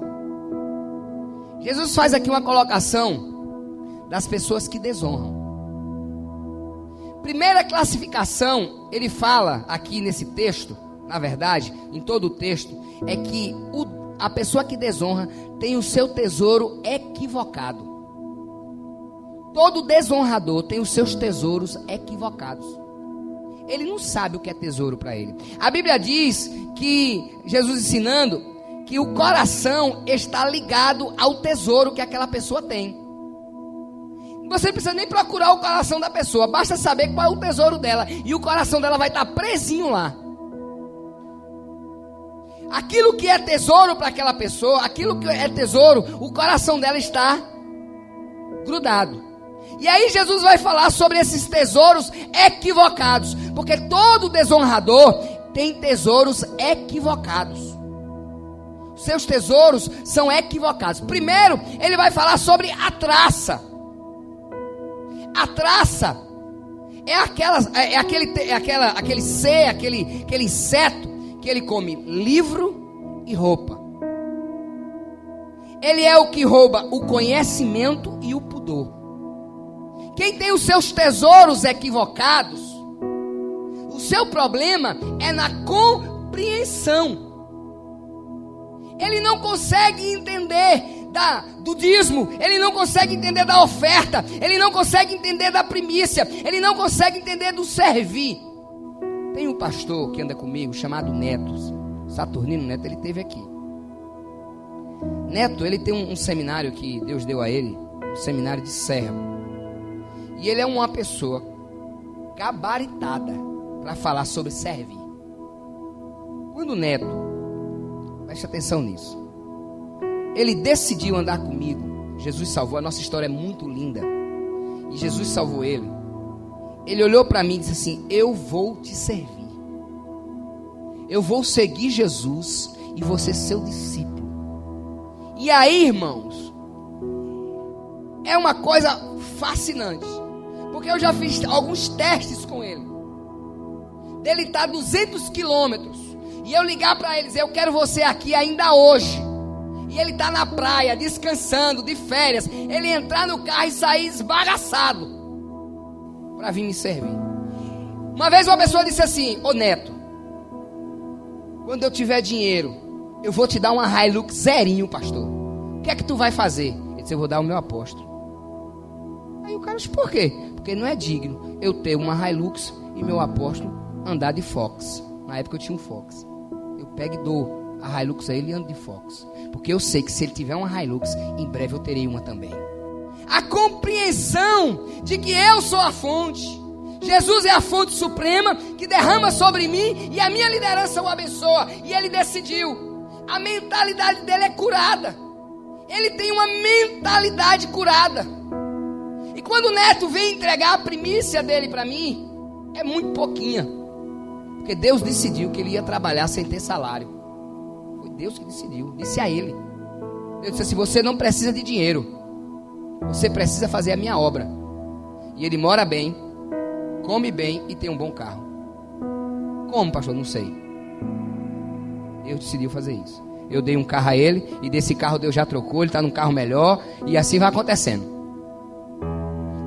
Jesus faz aqui uma colocação das pessoas que desonram. Primeira classificação, ele fala aqui nesse texto, na verdade, em todo o texto, é que a pessoa que desonra tem o seu tesouro equivocado. Todo desonrador tem os seus tesouros equivocados. Ele não sabe o que é tesouro para ele. A Bíblia diz que, Jesus ensinando, que o coração está ligado ao tesouro que aquela pessoa tem. Você não precisa nem procurar o coração da pessoa, basta saber qual é o tesouro dela, e o coração dela vai estar presinho lá. Aquilo que é tesouro para aquela pessoa, aquilo que é tesouro, o coração dela está grudado. E aí Jesus vai falar sobre esses tesouros equivocados, porque todo desonrador tem tesouros equivocados. Seus tesouros são equivocados. Primeiro, ele vai falar sobre a traça. A traça é aquele inseto que ele come livro e roupa. Ele é o que rouba o conhecimento e o pudor. Quem tem os seus tesouros equivocados, o seu problema é na compreensão. Ele não consegue entender do dízimo, ele não consegue entender da oferta, ele não consegue entender da primícia, ele não consegue entender do servir. Tem um pastor que anda comigo chamado Neto, Saturnino Neto, ele esteve aqui. Neto, ele tem um seminário que Deus deu a ele, um seminário de servo. E ele é uma pessoa gabaritada para falar sobre servir. Quando o Neto, preste atenção nisso, ele decidiu andar comigo, Jesus salvou, a nossa história é muito linda, e Jesus salvou ele. Ele olhou para mim e disse assim: eu vou te servir, eu vou seguir Jesus e vou ser seu discípulo. E aí, irmãos, é uma coisa fascinante, porque eu já fiz alguns testes com ele, dele estar a 200 quilômetros, e eu ligar para ele e dizer: eu quero você aqui ainda hoje. E ele está na praia, descansando, de férias. Ele entrar no carro e sair esbagaçado para vir me servir. Uma vez uma pessoa disse assim: ô Neto, quando eu tiver dinheiro, eu vou te dar uma Hilux zerinho, pastor. O que é que tu vai fazer? Ele disse: eu vou dar o meu apóstolo. Aí o cara disse: por quê? Porque não é digno eu ter uma Hilux e meu apóstolo andar de Fox. Na época eu tinha um Fox. Eu pego e dou a Hilux a ele e ando de Fox, porque eu sei que se ele tiver uma Hilux, em breve eu terei uma também. A compreensão de que eu sou a fonte, Jesus é a fonte suprema que derrama sobre mim e a minha liderança o abençoa. E ele decidiu. A mentalidade dele é curada. Ele tem uma mentalidade curada. E quando o Neto vem entregar a primícia dele para mim, é muito pouquinha, porque Deus decidiu que ele ia trabalhar sem ter salário. Foi Deus que decidiu, disse a ele. Deus disse assim: você não precisa de dinheiro, você precisa fazer a minha obra. E ele mora bem, come bem e tem um bom carro. Como, pastor? Não sei. Deus decidiu fazer isso. Eu dei um carro a ele, e desse carro Deus já trocou, ele está num carro melhor, e assim vai acontecendo.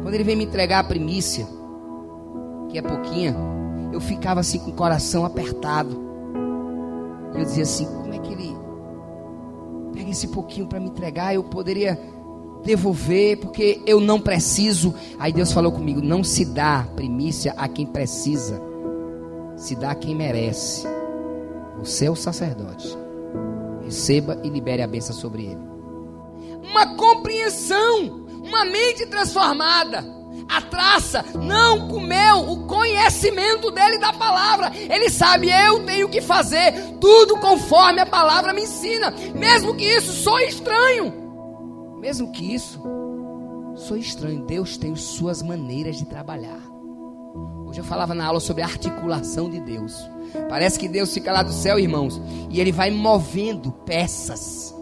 Quando ele vem me entregar a primícia, que é pouquinha, eu ficava assim com o coração apertado. E eu dizia assim: como é que ele pega esse pouquinho para me entregar? Eu poderia devolver, porque eu não preciso. Aí Deus falou comigo: não se dá primícia a quem precisa, se dá a quem merece. Você é o sacerdote, receba e libere a bênção sobre ele. Uma compreensão, uma mente transformada. A traça não comeu o conhecimento dele da palavra. Ele sabe: eu tenho que fazer tudo conforme a palavra me ensina, mesmo que isso soe estranho. Mesmo que isso soe estranho, Deus tem suas maneiras de trabalhar. Hoje eu falava na aula sobre a articulação de Deus. Parece que Deus fica lá do céu, irmãos, e ele vai movendo peças.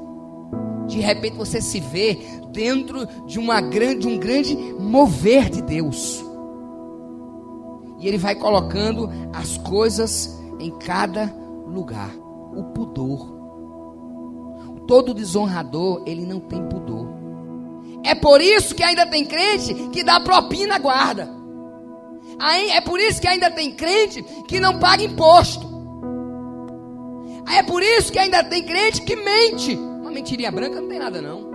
De repente você se vê dentro de um grande mover de Deus. E ele vai colocando as coisas em cada lugar. O pudor. Todo desonrador, ele não tem pudor. É por isso que ainda tem crente que dá propina à guarda. É por isso que ainda tem crente que não paga imposto. É por isso que ainda tem crente que mente. Uma mentirinha branca não tem nada não.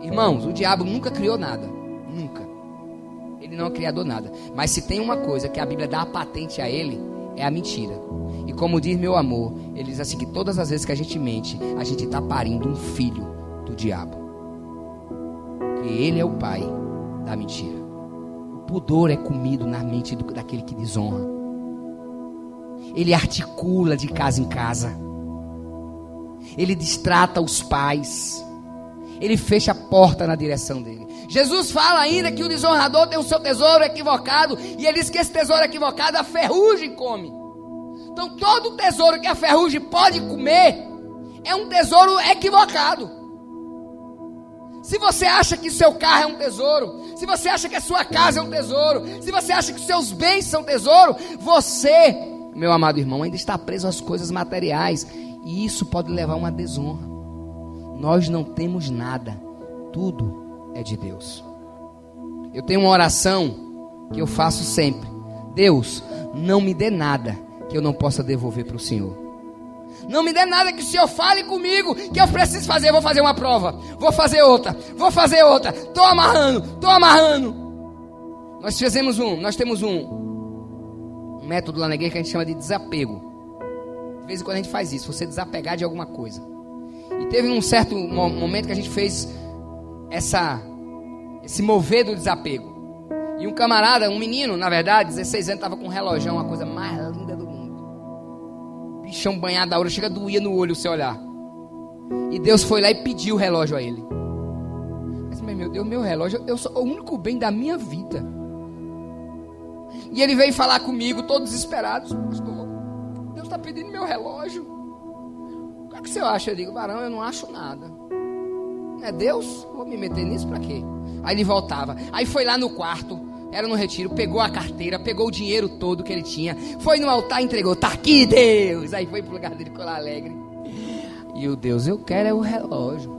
Irmãos, o diabo nunca criou nada. Nunca. Ele não é criador nada. Mas se tem uma coisa que a Bíblia dá a patente a ele, é a mentira. E como diz meu amor, ele diz assim, que todas as vezes que a gente mente, a gente está parindo um filho do diabo. Porque ele é o pai da mentira. O pudor é comido na mente daquele que desonra. Ele articula de casa em casa. Ele distrata os pais. Ele fecha a porta na direção dele. Jesus fala ainda que o desonrador tem o seu tesouro equivocado. E ele diz que esse tesouro equivocado a ferrugem come. Então todo tesouro que a ferrugem pode comer é um tesouro equivocado. Se você acha que seu carro é um tesouro, se você acha que a sua casa é um tesouro, se você acha que os seus bens são tesouro, você, meu amado irmão, ainda está preso às coisas materiais. E isso pode levar a uma desonra. Nós não temos nada. Tudo é de Deus. Eu tenho uma oração que eu faço sempre. Deus, não me dê nada que eu não possa devolver para o Senhor. Não me dê nada que o Senhor fale comigo, que eu preciso fazer. Vou fazer uma prova, vou fazer outra. Estou amarrando. Nós temos um método lá na igreja que a gente chama de desapego. De vez em quando a gente faz isso, você desapegar de alguma coisa. E teve um certo momento que a gente fez esse mover do desapego. E um camarada, um menino, na verdade, 16 anos, estava com um relógio, a coisa mais linda do mundo. Bichão banhado da hora, chega doía no olho o seu olhar. E Deus foi lá e pediu o relógio a ele. Mas meu Deus, meu relógio, eu sou o único bem da minha vida. E ele veio falar comigo, todo desesperado. Pastor, Deus está pedindo meu relógio. O que é que você acha? Eu digo, varão, eu não acho nada. Não é Deus? Vou me meter nisso para quê? Aí ele voltava. Aí foi lá no quarto, era no retiro, pegou a carteira, pegou o dinheiro todo que ele tinha, foi no altar e entregou. Tá aqui, Deus! Aí foi pro lugar dele, ficou lá alegre. E o Deus, eu quero é o relógio.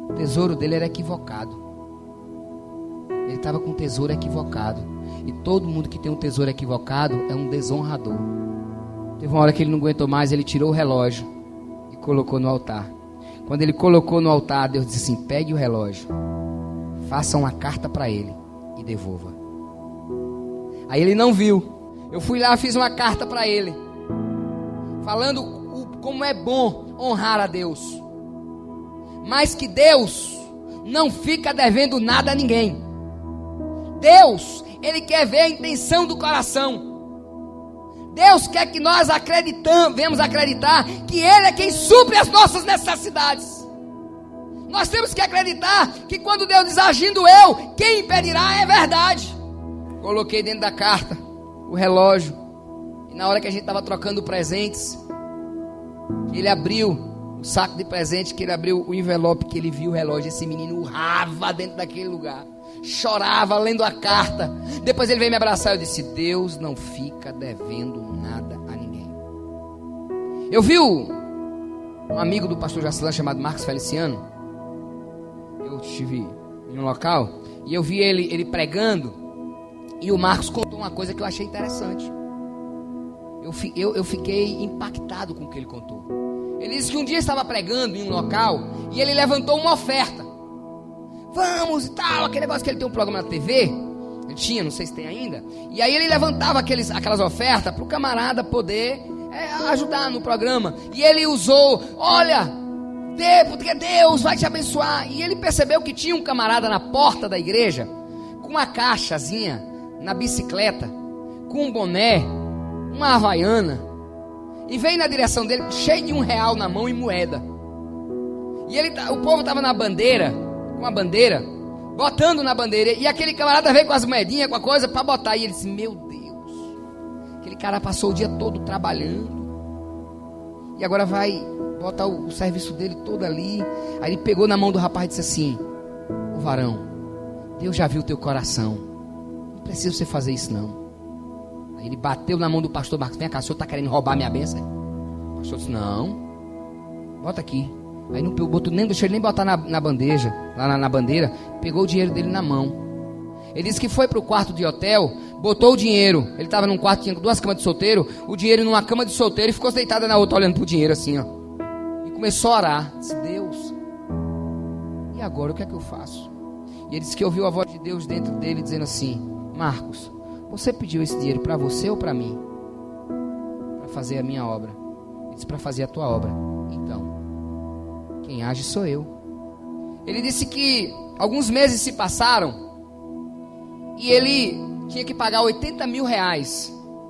O tesouro dele era equivocado. Ele estava com um tesouro equivocado. E todo mundo que tem um tesouro equivocado é um desonrador. Teve uma hora que ele não aguentou mais, ele tirou o relógio e colocou no altar. Quando ele colocou no altar, Deus disse assim, pegue o relógio, faça uma carta para ele e devolva. Aí ele não viu. Eu fui lá, fiz uma carta para ele, falando como é bom honrar a Deus, mas que Deus não fica devendo nada a ninguém. Deus, Ele quer ver a intenção do coração. Deus quer que nós venhamos acreditar que Ele é quem supre as nossas necessidades. Nós temos que acreditar que quando Deus diz agindo eu, quem impedirá é verdade. Coloquei dentro da carta o relógio. E na hora que a gente estava trocando presentes, ele abriu o saco de presente, que ele abriu o envelope, que ele viu o relógio. Esse menino urrava dentro daquele lugar, chorava lendo a carta. Depois ele veio me abraçar e eu disse, Deus não fica devendo nada a ninguém. Eu vi um amigo do pastor Jacilã chamado Marcos Feliciano. Eu estive em um local e eu vi ele pregando. E o Marcos contou uma coisa que eu achei interessante. Eu fiquei impactado com o que ele contou. Ele disse que um dia estava pregando em um local e ele levantou uma oferta. Vamos e tal, aquele negócio que ele tem um programa na TV. Ele tinha, não sei se tem ainda. E aí ele levantava aquelas ofertas para o camarada poder ajudar no programa. E ele usou, olha, porque Deus vai te abençoar. E ele percebeu que tinha um camarada na porta da igreja, com uma caixazinha na bicicleta, com um boné, uma havaiana, e veio na direção dele, cheio de R$1 na mão e moeda. E o povo estava na bandeira, com a bandeira, botando na bandeira, e aquele camarada veio com as moedinhas, com a coisa para botar, e ele disse, meu Deus, aquele cara passou o dia todo trabalhando, e agora vai botar o serviço dele todo ali. Aí ele pegou na mão do rapaz e disse assim, ô varão, Deus já viu o teu coração, não precisa você fazer isso não. Aí ele bateu na mão do pastor Marcos, vem cá, o senhor está querendo roubar minha bênção? O pastor disse, não, bota aqui. Aí não botou, nem deixou ele nem botar na bandeja, lá na bandeira, pegou o dinheiro dele na mão. Ele disse que foi para o quarto de hotel, botou o dinheiro, ele estava num quarto, tinha 2 camas de solteiro, o dinheiro numa cama de solteiro e ficou deitada na outra olhando para o dinheiro assim, ó. E começou a orar, disse, Deus, e agora o que é que eu faço? E ele disse que ouviu a voz de Deus dentro dele dizendo assim, Marcos, você pediu esse dinheiro para você ou para mim? Para fazer a minha obra. Ele disse, para fazer a tua obra. Então, quem age sou eu. Ele disse que alguns meses se passaram e ele tinha que pagar R$80 mil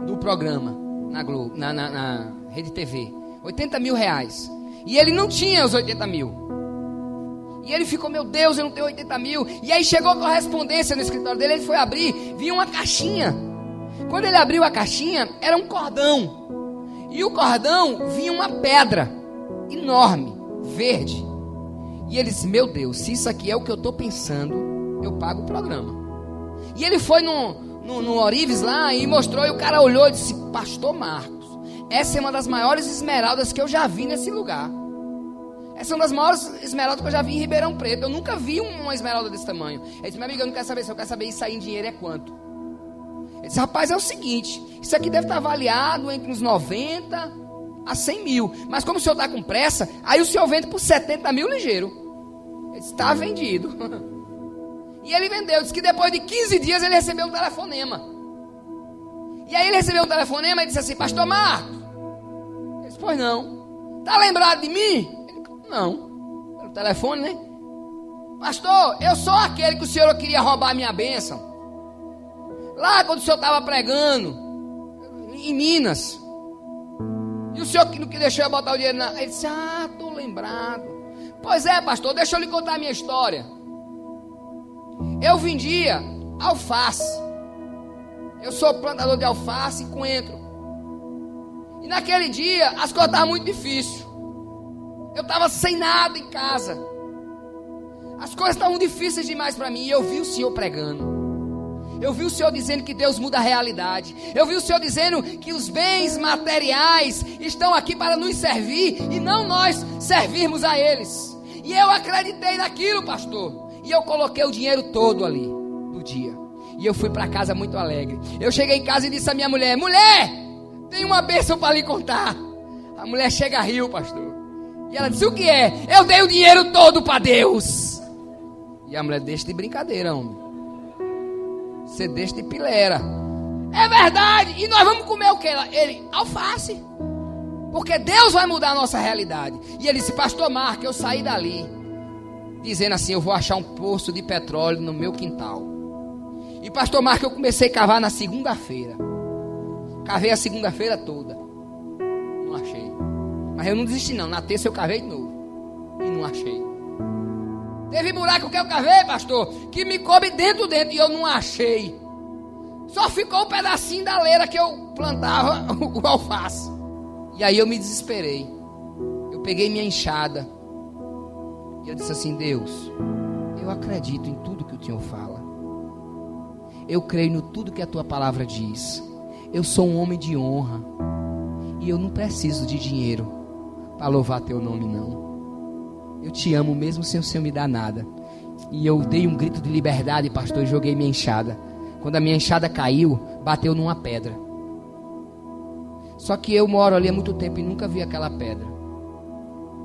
do programa na Globo, na Rede TV. R$80 mil. E ele não tinha os 80 mil. E ele ficou, meu Deus, eu não tenho 80 mil. E aí chegou a correspondência no escritório dele, ele foi abrir, vinha uma caixinha. Quando ele abriu a caixinha, era um cordão. E o cordão vinha uma pedra enorme, verde. E ele disse: meu Deus, se isso aqui é o que eu estou pensando, eu pago o programa. E ele foi no Orives lá e mostrou, e o cara olhou e disse: pastor Marcos, essa é uma das maiores esmeraldas que eu já vi nesse lugar. Essa é uma das maiores esmeraldas que eu já vi em Ribeirão Preto. Eu nunca vi uma esmeralda desse tamanho. Ele disse: meu amigo, eu não quero saber, se eu quero saber isso aí em dinheiro é quanto. Ele disse: rapaz, é o seguinte, isso aqui deve estar avaliado entre uns 90 a 100 mil. Mas como o senhor está com pressa, aí o senhor vende por 70 mil ligeiro. Ele disse: está vendido. E ele vendeu. Disse que depois de 15 dias ele recebeu um telefonema. E aí ele recebeu um telefonema e disse assim: pastor Marcos. Ele disse: pois não. Está lembrado de mim? Ele disse: não. Pelo telefone, né? Pastor, eu sou aquele que o senhor queria roubar a minha bênção. Lá quando o senhor estava pregando em Minas. E o senhor que não deixou eu botar o dinheiro na... Ele disse: ah, estou lembrado. Pois é, pastor, deixa eu lhe contar a minha história. Eu vendia alface. Eu sou plantador de alface e coentro. E naquele dia as coisas estavam muito difíceis. Eu estava sem nada em casa. As coisas estavam difíceis demais para mim. E eu vi o senhor pregando. Eu vi o senhor dizendo que Deus muda a realidade. Eu vi o senhor dizendo que os bens materiais estão aqui para nos servir e não nós servirmos a eles. E eu acreditei naquilo, pastor. E eu coloquei o dinheiro todo ali no dia. E eu fui para casa muito alegre. Eu cheguei em casa e disse à minha mulher: mulher, tem uma bênção para lhe contar. A mulher chega a rir, pastor. E ela disse: o que é? Eu dei o dinheiro todo para Deus. E a mulher: deixa de brincadeira, homem. Você deixa de pilera. É verdade. E nós vamos comer o que? Ele: alface. Porque Deus vai mudar a nossa realidade. E ele disse: pastor Marcos, eu saí dali dizendo assim: eu vou achar um poço de petróleo no meu quintal. E pastor Marcos, eu comecei a cavar na segunda-feira. Cavei a segunda-feira toda. Não achei. Mas eu não desisti não. Na terça eu cavei de novo. E não achei. Teve buraco que eu cavei, pastor, que me coube dentro e eu não achei. Só ficou um pedacinho da leira que eu plantava o alface. E aí eu me desesperei. Eu peguei minha enxada. E eu disse assim: Deus, eu acredito em tudo que o Senhor fala. Eu creio no tudo que a tua palavra diz. Eu sou um homem de honra. E eu não preciso de dinheiro para louvar teu nome, não. Eu te amo mesmo sem o Senhor me dar nada. E eu dei um grito de liberdade, pastor, e joguei minha enxada. Quando a minha enxada caiu, bateu numa pedra. Só que eu moro ali há muito tempo e nunca vi aquela pedra.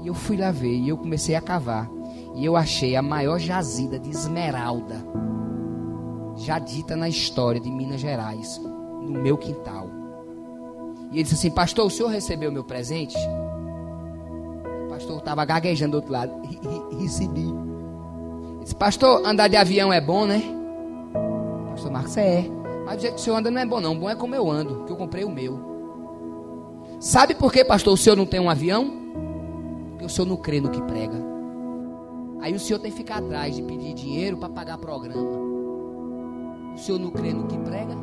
E eu fui lá ver, e eu comecei a cavar. E eu achei a maior jazida de esmeralda já dita na história de Minas Gerais, no meu quintal. E ele disse assim: pastor, o senhor recebeu meu presente? O pastor estava gaguejando do outro lado. Recebi. Ele disse: pastor, andar de avião é bom, né? Pastor Marcos: é. Mas do jeito que o senhor anda não é bom não. Bom é como eu ando, que eu comprei o meu. Sabe por que, pastor, o senhor não tem um avião? Porque o senhor não crê no que prega. Aí o senhor tem que ficar atrás de pedir dinheiro para pagar programa. O senhor não crê no que prega?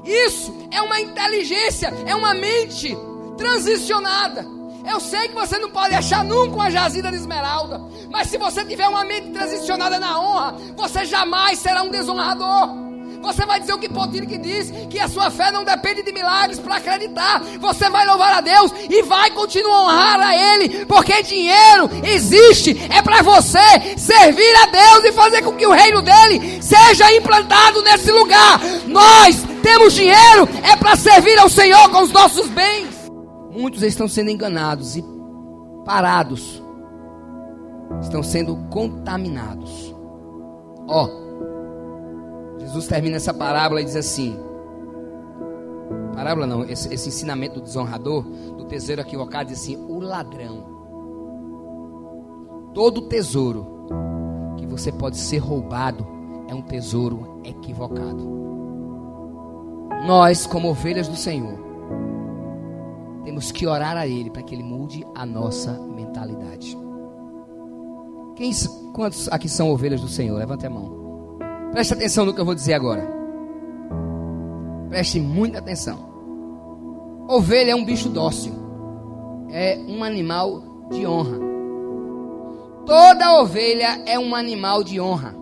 Isso é uma inteligência, é uma mente transicionada. Eu sei que você não pode achar nunca uma jazida de esmeralda, mas se você tiver uma mente transicionada na honra, você jamais será um desonrador. Você vai dizer o que Potírique diz, que a sua fé não depende de milagres para acreditar. Você vai louvar a Deus e vai continuar a honrar a Ele, porque dinheiro existe, é para você servir a Deus e fazer com que o reino dele seja implantado nesse lugar. Nós temos dinheiro, é para servir ao Senhor com os nossos bens. Muitos estão sendo enganados e parados, estão sendo contaminados. Jesus termina essa parábola e diz assim, parábola não, esse ensinamento do desonrador, do tesouro equivocado, diz assim: o ladrão, todo tesouro que você pode ser roubado é um tesouro equivocado. Nós, como ovelhas do Senhor, temos que orar a Ele para que Ele mude a nossa mentalidade. Quantos aqui são ovelhas do Senhor? Levante a mão. Preste atenção no que eu vou dizer agora. Preste muita atenção. Ovelha é um bicho dócil. É um animal de honra. Toda ovelha é um animal de honra.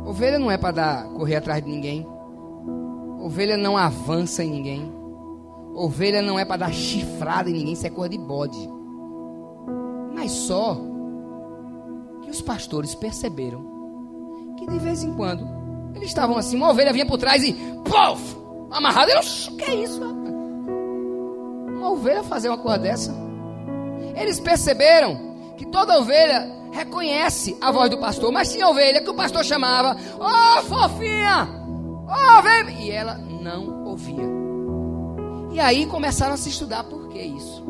Ovelha não é para correr atrás de ninguém. Ovelha não avança em ninguém. Ovelha não é para dar chifrada em ninguém. Isso é coisa de bode. Mas só que os pastores perceberam que de vez em quando eles estavam assim, uma ovelha vinha por trás e pof, amarrada. Eles, que é isso, rapaz? Uma ovelha fazer uma coisa dessa? Eles perceberam que toda ovelha reconhece a voz do pastor, mas tinha ovelha que o pastor chamava, ô fofinha, ô vem, e ela não ouvia. E aí começaram a se estudar por que isso.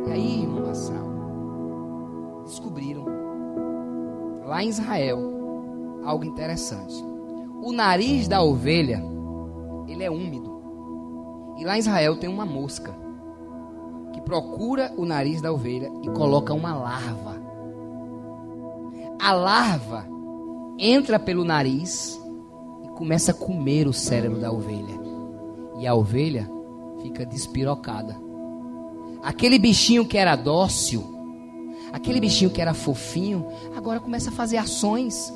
E aí, irmão Massal, descobriram lá em Israel algo interessante. O nariz da ovelha, ele é úmido. E lá em Israel tem uma mosca que procura o nariz da ovelha e coloca uma larva. A larva entra pelo nariz e começa a comer o cérebro da ovelha. E a ovelha fica despirocada. Aquele bichinho que era dócil, aquele bichinho que era fofinho, agora começa a fazer ações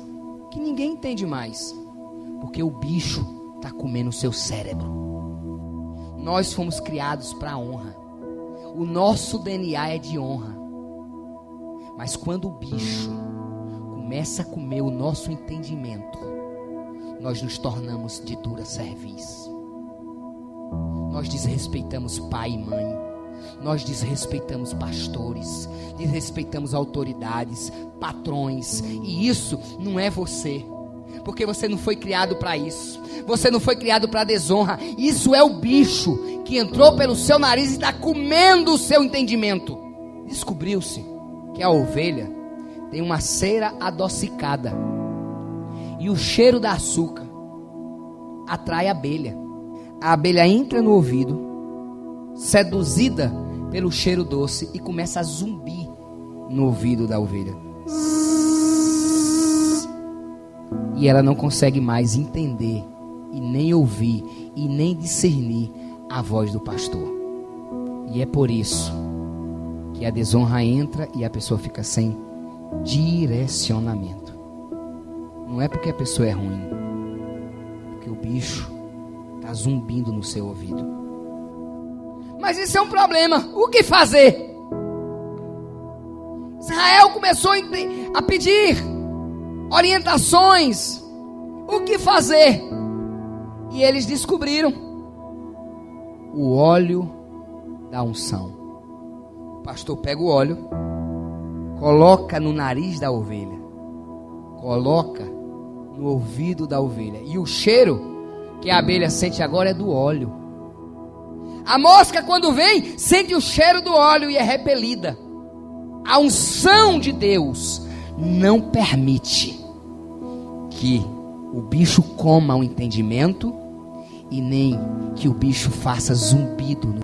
que ninguém entende mais, porque o bicho está comendo o seu cérebro. Nós fomos criados para a honra. O nosso DNA é de honra. Mas quando o bicho começa a comer o nosso entendimento, nós nos tornamos de dura cerviz. Nós desrespeitamos pai e mãe. Nós desrespeitamos pastores. Desrespeitamos autoridades, patrões. E isso não é você. Porque você não foi criado para isso. Você não foi criado para desonra. Isso é o bicho que entrou pelo seu nariz e está comendo o seu entendimento. Descobriu-se que a ovelha tem uma cera adocicada. E o cheiro da açúcar atrai a abelha. A abelha entra no ouvido, seduzida pelo cheiro doce, e começa a zumbir no ouvido da ovelha. E ela não consegue mais entender, e nem ouvir, e nem discernir a voz do pastor. E é por isso que a desonra entra e a pessoa fica sem direcionamento. Não é porque a pessoa é ruim, porque o bicho está zumbindo no seu ouvido. Mas isso é um problema. O que fazer? Israel começou a pedir orientações. O que fazer? E eles descobriram o óleo da unção. O pastor pega o óleo, coloca no nariz da ovelha, coloca no ouvido da ovelha, e o cheiro que a abelha sente agora é do óleo. A mosca, quando vem, sente o cheiro do óleo e é repelida. A unção de Deus não permite que o bicho coma o entendimento, e nem que o bicho faça zumbido no